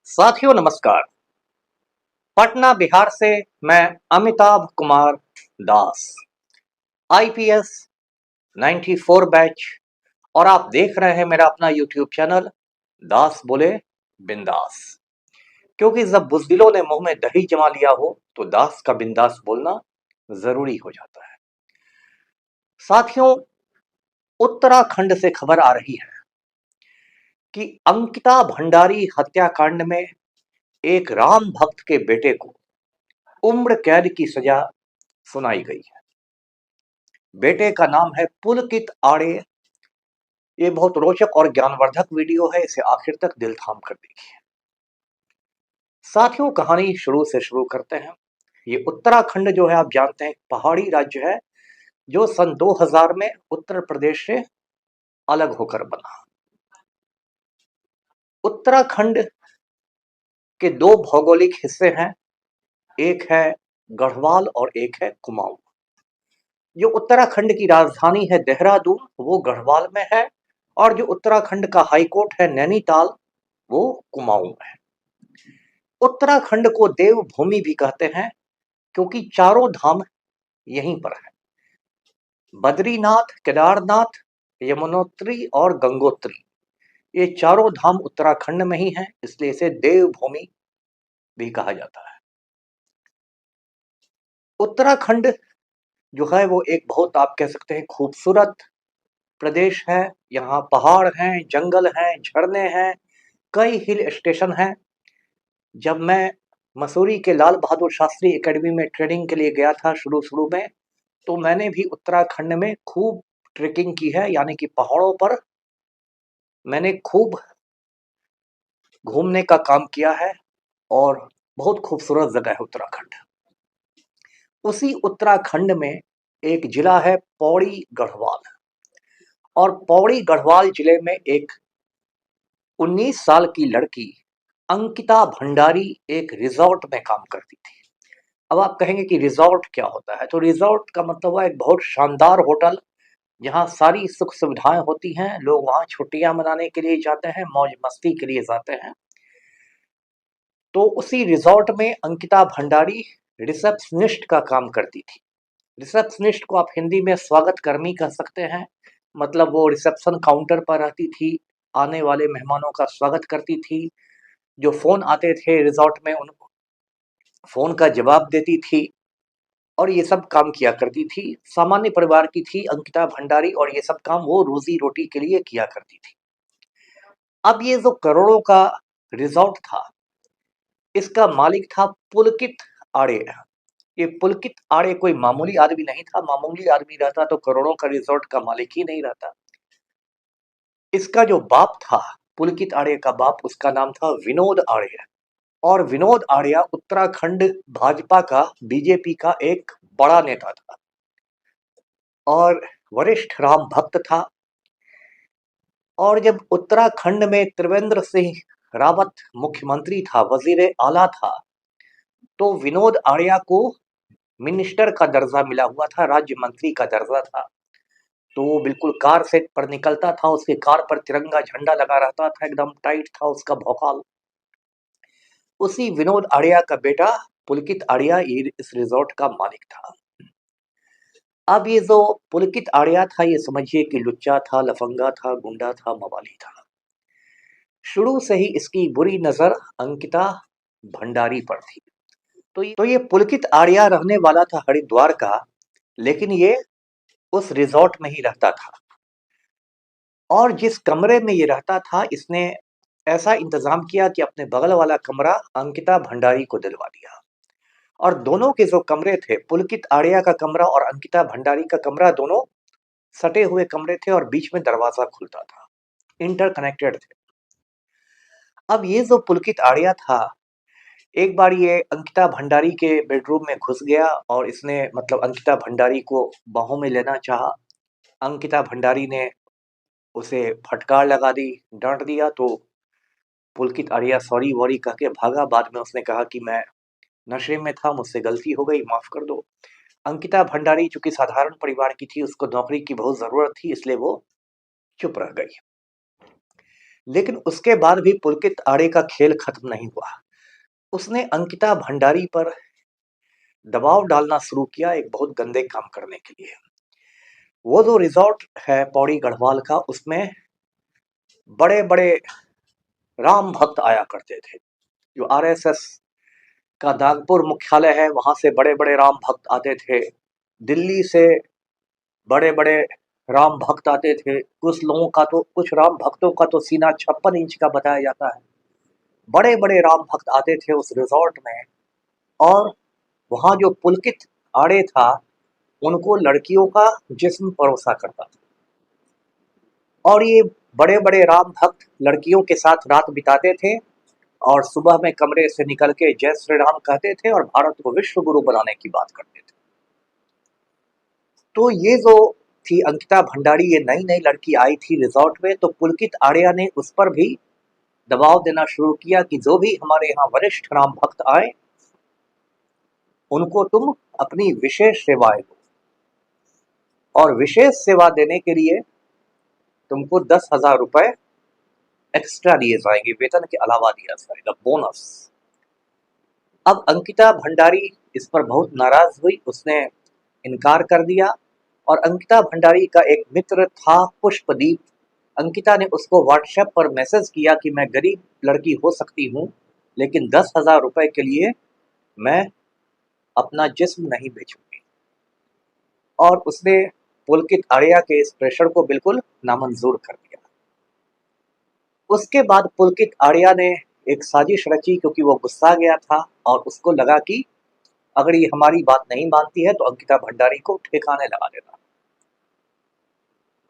साथियों नमस्कार। पटना बिहार से मैं अमिताभ कुमार दास, आईपीएस 94 बैच, और आप देख रहे हैं मेरा अपना यूट्यूब चैनल दास बोले बिंदास। क्योंकि जब बुजदिलों ने मुंह में दही जमा लिया हो तो दास का बिंदास बोलना जरूरी हो जाता है। साथियों, उत्तराखंड से खबर आ रही है कि अंकिता भंडारी हत्याकांड में एक राम भक्त के बेटे को उम्र कैद की सजा सुनाई गई है। बेटे का नाम है पुलकित आर्य। ये बहुत रोचक और ज्ञानवर्धक वीडियो है, इसे आखिर तक दिल थाम कर देखिए। साथियों, कहानी शुरू से शुरू करते हैं। ये उत्तराखंड जो है, आप जानते हैं, पहाड़ी राज्य है जो सन 2000 में उत्तर प्रदेश से अलग होकर बना। उत्तराखंड के दो भौगोलिक हिस्से हैं, एक है गढ़वाल और एक है कुमाऊं। जो उत्तराखंड की राजधानी है देहरादून, वो गढ़वाल में है, और जो उत्तराखंड का हाईकोर्ट है नैनीताल, वो कुमाऊं में है। उत्तराखंड को देवभूमि भी कहते हैं क्योंकि चारों धाम यहीं पर है। बद्रीनाथ, केदारनाथ, यमुनोत्री और गंगोत्री, ये चारों धाम उत्तराखंड में ही हैं, इसलिए इसे देवभूमि भी कहा जाता है। उत्तराखंड जो है वो एक बहुत, आप कह सकते हैं, खूबसूरत प्रदेश है। यहाँ पहाड़ हैं, जंगल हैं, झरने हैं, कई हिल स्टेशन हैं। जब मैं मसूरी के लाल बहादुर शास्त्री एकेडमी में ट्रेनिंग के लिए गया था शुरू शुरू में, तो मैंने भी उत्तराखंड में खूब ट्रेकिंग की है, यानी कि पहाड़ों पर मैंने खूब घूमने का काम किया है, और बहुत खूबसूरत जगह है उत्तराखंड। उसी उत्तराखंड में एक जिला है पौड़ी गढ़वाल, और पौड़ी गढ़वाल जिले में एक 19 साल की लड़की अंकिता भंडारी एक रिजॉर्ट में काम करती थी। अब आप कहेंगे कि रिजॉर्ट क्या होता है, तो रिजॉर्ट का मतलब हुआ एक बहुत शानदार होटल जहाँ सारी सुख सुविधाएं होती हैं। लोग वहाँ छुट्टियां मनाने के लिए जाते हैं, मौज मस्ती के लिए जाते हैं। तो उसी रिजॉर्ट में अंकिता भंडारी रिसेप्शनिस्ट का काम करती थी। रिसेप्शनिस्ट को आप हिंदी में स्वागत कर्मी कह सकते हैं। मतलब वो रिसेप्शन काउंटर पर रहती थी, आने वाले मेहमानों का स्वागत करती थी, जो फोन आते थे रिजॉर्ट में उन फोन का जवाब देती थी, और ये सब काम किया करती थी। सामान्य परिवार की थी अंकिता भंडारी, और ये सब काम वो रोजी रोटी के लिए किया करती थी। अब ये जो करोड़ों का रिजॉर्ट था, इसका मालिक था पुलकित आर्य। ये पुलकित आर्य कोई मामूली आदमी नहीं था। मामूली आदमी रहता तो करोड़ों का रिजॉर्ट का मालिक ही नहीं रहता। इसका जो बाप था, पुलकित आर्य का बाप, उसका नाम था विनोद आर्य। और विनोद आर्य उत्तराखंड भाजपा का, बीजेपी का एक बड़ा नेता था और वरिष्ठ राम भक्त था। और जब उत्तराखंड में त्रिवेंद्र सिंह रावत मुख्यमंत्री था, वजीर आला था, तो विनोद आर्य को मिनिस्टर का दर्जा मिला हुआ था, राज्य मंत्री का दर्जा था। तो वो बिल्कुल कार से पर निकलता था, उसके कार पर तिरंगा झंडा लगा रहता था, एकदम टाइट था उसका भौकाल। उसी विनोद आर्य का बेटा पुलकित आर्य इस रिजॉर्ट का मालिक था। अब ये जो पुलकित आर्य था, ये समझिए कि लुच्चा था, लफंगा था, गुंडा था, मवाली था। शुरू से ही इसकी बुरी नजर अंकिता भंडारी पर थी। तो ये पुलकित आर्य रहने वाला था हरिद्वार का, लेकिन ये उस रिजॉर्ट में ही रहता था। और जिस कमरे में ये रहता था, इसने ऐसा इंतजाम किया कि अपने बगल वाला कमरा अंकिता भंडारी को दिलवा दिया। और दोनों के जो कमरे थे, पुलकित आर्य का कमरा और अंकिता भंडारी का कमरा, दोनों सटे हुए कमरे थे और बीच में दरवाजा खुलता था, इंटरकनेक्टेड थे। अब ये जो पुलकित आर्य था, एक बार ये अंकिता भंडारी के बेडरूम में घुस गया और इसने, मतलब, अंकिता भंडारी को बाहों में लेना चाहा। अंकिता भंडारी ने उसे फटकार लगा दी, डांट दिया, तो पुलकित आर्य सॉरी वॉरी कह के भागा। बाद में उसने कहा कि मैं नशे में था, मुझसे गलती हो गई, माफ कर दो। अंकिता भंडारी चूंकि साधारण परिवार की थी, उसको नौकरी की बहुत जरूरत थी, इसलिए वो चुप रह गई। लेकिन उसके बाद भी पुलकित आड़े का खेल खत्म नहीं हुआ। उसने अंकिता भंडारी पर दबाव डालना शुरू किया एक बहुत गंदे काम करने के लिए। वो जो रिजॉर्ट है पौड़ी गढ़वाल का, उसमें बड़े बड़े राम भक्त आया करते थे। जो आरएसएस का नागपुर मुख्यालय है, वहां से बड़े बड़े राम भक्त आते थे। दिल्ली से बड़े बड़े राम भक्त आते थे। कुछ राम भक्तों का तो सीना 56 इंच का बताया जाता है। बड़े बड़े राम भक्त आते थे उस रिजॉर्ट में। और वहां जो पुलकित आड़े था, उनको लड़कियों का जिस्म परोसा करता था। और ये बड़े बड़े राम भक्त लड़कियों के साथ रात बिताते थे और सुबह में कमरे से निकल के जय श्री राम कहते थे और भारत को विश्व गुरु बनाने की बात करते थे। तो ये जो थी अंकिता भंडारी, ये नई नई लड़की आई थी रिजॉर्ट में, तो पुलकित आड़िया ने उस पर भी दबाव देना शुरू किया कि जो भी हमारे यहाँ वरिष्ठ राम भक्त आए, उनको तुम अपनी विशेष सेवाएं दो, और विशेष सेवा देने के लिए तुमको 10,000 रुपए एक्स्ट्रा दिए जाएंगे, वेतन के अलावा दिया जाएगा, बोनस। अब अंकिता भंडारी इस पर बहुत नाराज हुई, उसने इनकार कर दिया। और अंकिता भंडारी का एक मित्र था पुष्पदीप, अंकिता ने उसको व्हाट्सएप पर मैसेज किया कि मैं गरीब लड़की हो सकती हूँ, लेकिन 10,000 रुपए के लिए मैं अपना जिस्म नहीं बेचूंगी। और उसने पुलकित आड़िया के इस प्रेशर को बिल्कुल नामंजूर कर दिया। उसके बाद पुलकित आड़िया ने एक साजिश रची, क्योंकि वो गुस्सा गया था और उसको लगा कि अगर ये हमारी बात नहीं मानती है तो अंकिता भंडारी को ठिकाने लगा देना।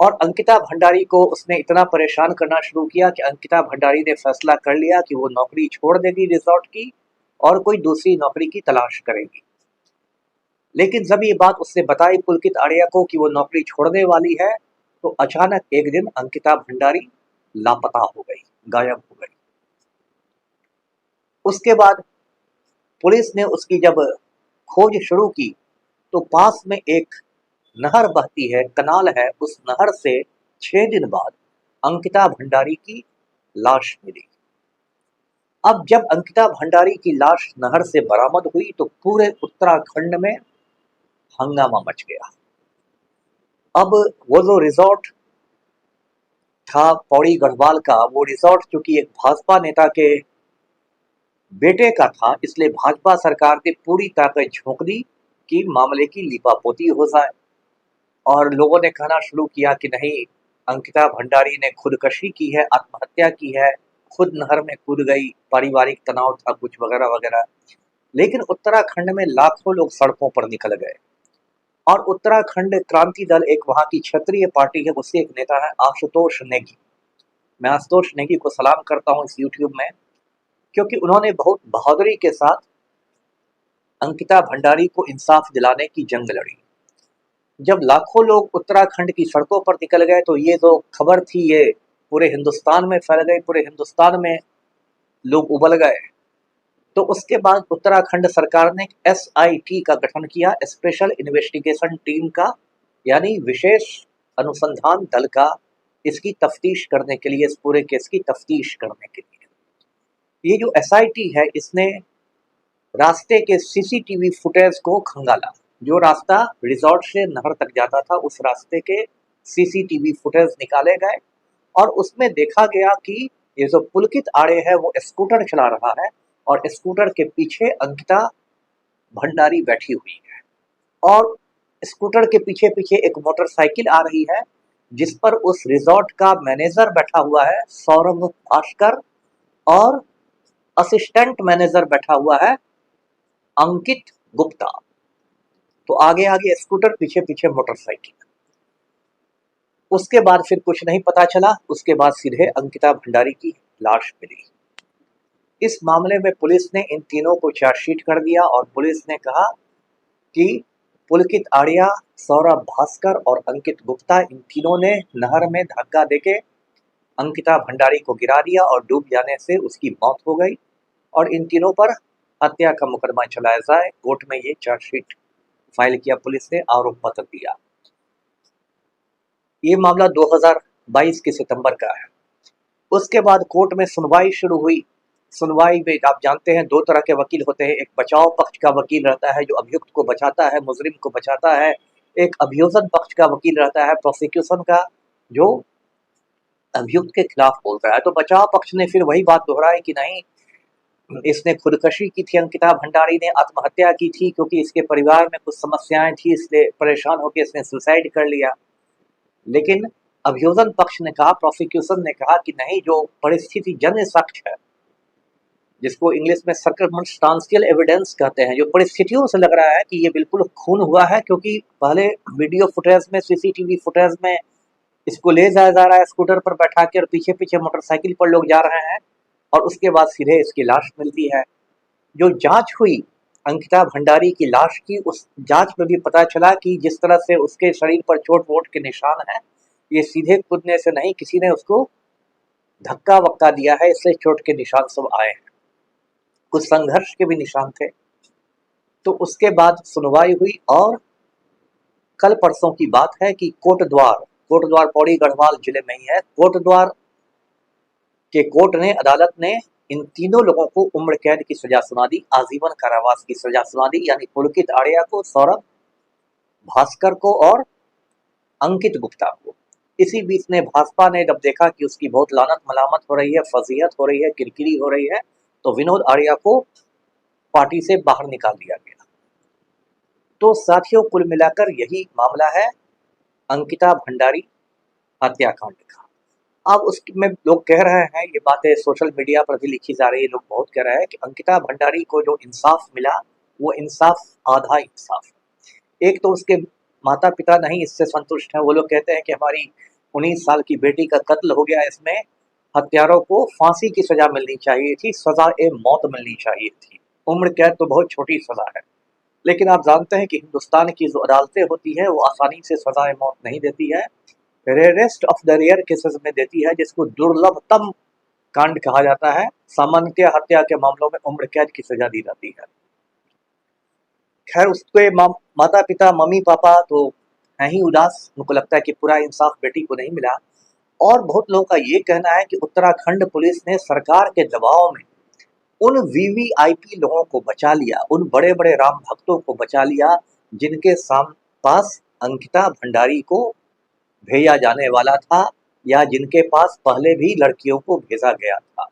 और अंकिता भंडारी को उसने इतना परेशान करना शुरू किया कि अंकिता भंडारी ने फैसला कर लिया कि वो नौकरी छोड़ देगी रिजॉर्ट की और कोई दूसरी नौकरी की तलाश करेगी। लेकिन जब ये बात उसने बताई पुलकित आड़िया को कि वो नौकरी छोड़ने वाली है, तो अचानक एक दिन अंकिता भंडारी लापता हो गई, गायब हो गई। उसके बाद पुलिस ने उसकी जब खोज शुरू की, तो पास में एक नहर बहती है, कनाल है, उस नहर से 6 दिन बाद अंकिता भंडारी की लाश मिली। अब जब अंकिता भंडारी की लाश नहर से बरामद हुई तो पूरे उत्तराखंड में हंगामा मच गया। अब वो जो रिजॉर्ट था पौड़ी गढ़वाल का, वो रिजॉर्ट चूंकि एक भाजपा नेता के बेटे का था, इसलिए भाजपा सरकार ने पूरी ताकत झोंक दी कि मामले की लीपापोती हो जाए। और लोगों ने कहना शुरू किया कि नहीं, अंकिता भंडारी ने खुदकशी की है, आत्महत्या की है, खुद नहर में कूद गई, पारिवारिक तनाव था कुछ वगैरह वगैरह। लेकिन उत्तराखंड में लाखों लोग सड़कों पर निकल गए। और उत्तराखंड क्रांति दल, एक वहां की क्षेत्रीय पार्टी है, उससे एक नेता है आशुतोष नेगी। मैं आशुतोष नेगी को सलाम करता हूँ इस यूट्यूब में, क्योंकि उन्होंने बहुत बहादुरी के साथ अंकिता भंडारी को इंसाफ दिलाने की जंग लड़ी। जब लाखों लोग उत्तराखंड की सड़कों पर निकल गए तो ये जो खबर थी, ये पूरे हिंदुस्तान में फैल गई, पूरे हिंदुस्तान में लोग उबल गए। तो उसके बाद उत्तराखंड सरकार ने एसआईटी का गठन किया, स्पेशल इन्वेस्टिगेशन टीम का, यानी विशेष अनुसंधान दल का, इसकी तफ्तीश करने के लिए, इस पूरे केस की तफ्तीश करने के लिए। ये जो एसआईटी है, इसने रास्ते के सीसीटीवी फुटेज को खंगाला। जो रास्ता रिजॉर्ट से नहर तक जाता था, उस रास्ते के सीसीटीवी फुटेज निकाले गए और उसमें देखा गया कि ये जो पुलकित आड़े है वो स्कूटर चला रहा है और स्कूटर के पीछे अंकिता भंडारी बैठी हुई है। और स्कूटर के पीछे पीछे एक मोटरसाइकिल आ रही है, जिस पर उस रिजॉर्ट का मैनेजर बैठा हुआ है, सौरभ भास्कर, और असिस्टेंट मैनेजर बैठा हुआ है अंकित गुप्ता। तो आगे आगे स्कूटर, पीछे पीछे मोटरसाइकिल। उसके बाद फिर कुछ नहीं पता चला, उसके बाद सीधे अंकिता भंडारी की लाश मिली। इस मामले में पुलिस ने इन तीनों को चार्जशीट कर दिया और पुलिस ने कहा कि पुलकित आड़िया, सौरभ भास्कर और अंकित गुप्ता, इन तीनों ने नहर में धक्का देके अंकिता भंडारी को गिरा दिया और डूब जाने से उसकी मौत हो गई। और इन तीनों पर हत्या का मुकदमा चलाया जाए। कोर्ट में ये चार्जशीट फाइल किया पुलिस ने, आरोप पत्र दिया। ये मामला 2022 के सितंबर का है। उसके बाद कोर्ट में सुनवाई शुरू हुई। सुनवाई में आप जानते हैं 2 तरह के वकील होते हैं, एक बचाव पक्ष का वकील रहता है जो अभियुक्त को बचाता है, मुजरिम को बचाता है। एक अभियोजन पक्ष का वकील रहता है, प्रोसिक्यूशन का, जो अभियुक्त के खिलाफ बोलता है। तो बचाव पक्ष ने फिर वही बात दोहराई कि नहीं, इसने खुदकशी की थी, अंकिता भंडारी ने आत्महत्या की थी क्योंकि इसके परिवार में कुछ समस्याएं थी, इसलिए परेशान होकर इसने सुसाइड कर लिया। लेकिन अभियोजन पक्ष ने कहा, प्रोसिक्यूशन ने कहा कि नहीं, जो परिस्थिति जन्य साक्ष्य है, जिसको इंग्लिश में सर्कमस्टांशियल एविडेंस कहते हैं, जो परिस्थितियों से लग रहा है कि ये बिल्कुल खून हुआ है, क्योंकि पहले वीडियो फुटेज में, सीसीटीवी फुटेज में इसको ले जाया जा रहा है स्कूटर पर बैठा के और पीछे पीछे मोटरसाइकिल पर लोग जा रहे हैं, और उसके बाद सीधे इसकी लाश मिलती है। जो जांच हुई अंकिता भंडारी की लाश की, उस जांच में भी पता चला कि जिस तरह से उसके शरीर पर चोट वोट के निशान है, ये सीधे कूदने से नहीं, किसी ने उसको धक्का वक्का दिया है, इसलिए चोट के निशान सब आए हैं। कुछ संघर्ष के भी निशान थे। तो उसके बाद सुनवाई हुई और कल परसों की बात है कि कोटद्वार पौड़ी गढ़वाल जिले में ही है। कोटद्वार के कोर्ट ने, अदालत ने इन तीनों लोगों को उम्र कैद की सजा सुना दी, आजीवन कारावास की सजा सुना दी, यानी पुलकित आर्या को, सौरभ भास्कर को और अंकित गुप्ता को। इसी बीच ने भाजपा ने जब देखा कि उसकी बहुत लानत मलामत हो रही है, फजीहत हो रही है, किरकिरी हो रही है, तो विनोद आर्या को पार्टी से बाहर निकाल दिया गया। तो साथियों, कुल मिलाकर यही मामला है अंकिता भंडारी हत्याकांड का। अब उसमें लोग कह रहे हैं, ये बातें सोशल मीडिया पर भी लिखी जा रही है, लोग बहुत कह रहे हैं कि अंकिता भंडारी को जो इंसाफ मिला वो इंसाफ आधा इंसाफ है। एक तो उसके माता पिता नहीं इससे संतुष्ट हैं, वो लोग कहते हैं कि हमारी 19 साल की बेटी का कत्ल हो गया, इसमें हत्यारों को फांसी की सजा मिलनी चाहिए थी, सजा ए मौत मिलनी चाहिए थी। उम्र कैद तो बहुत छोटी सजा है, लेकिन आप जानते हैं कि हिंदुस्तान की जो अदालतें होती है वो आसानी से सजा ए मौत नहीं देती है, rarest of the rare cases में देती है, जिसको दुर्लभतम कांड कहा जाता है। सामान्यतः हत्या के मामलों में उम्र कैद की सजा दी जाती है। खैर, उसके माता पिता, मम्मी पापा तो हैं ही उदास, उनको लगता है कि पूरा इंसाफ बेटी को नहीं मिला। और बहुत लोगों का ये कहना है कि उत्तराखंड पुलिस ने सरकार के दबाव में उन वीवीआईपी लोगों को बचा लिया, उन बड़े बड़े राम भक्तों को बचा लिया, जिनके पास अंकिता भंडारी को भेजा जाने वाला था, या जिनके पास पहले भी लड़कियों को भेजा गया था।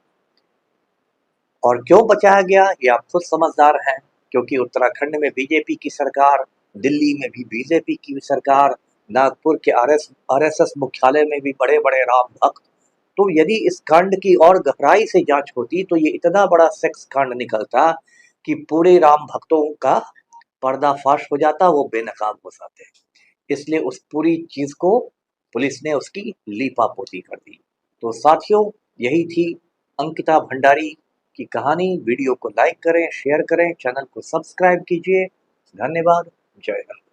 और क्यों बचाया गया ये आप खुद समझदार हैं, क्योंकि उत्तराखंड में बीजेपी की सरकार, दिल्ली में भी बीजेपी की सरकार, नागपुर के आरएसएस मुख्यालय में भी बड़े बड़े राम भक्त। तो यदि इस कांड की और गहराई से जांच होती तो ये इतना बड़ा सेक्स कांड निकलता कि पूरे राम भक्तों का पर्दाफाश हो जाता, वो बेनकाब हो जाते। इसलिए उस पूरी चीज को पुलिस ने उसकी लीपापोती कर दी। तो साथियों, यही थी अंकिता भंडारी की कहानी। वीडियो को लाइक करें, शेयर करें, चैनल को सब्सक्राइब कीजिए। धन्यवाद। जय हिंद।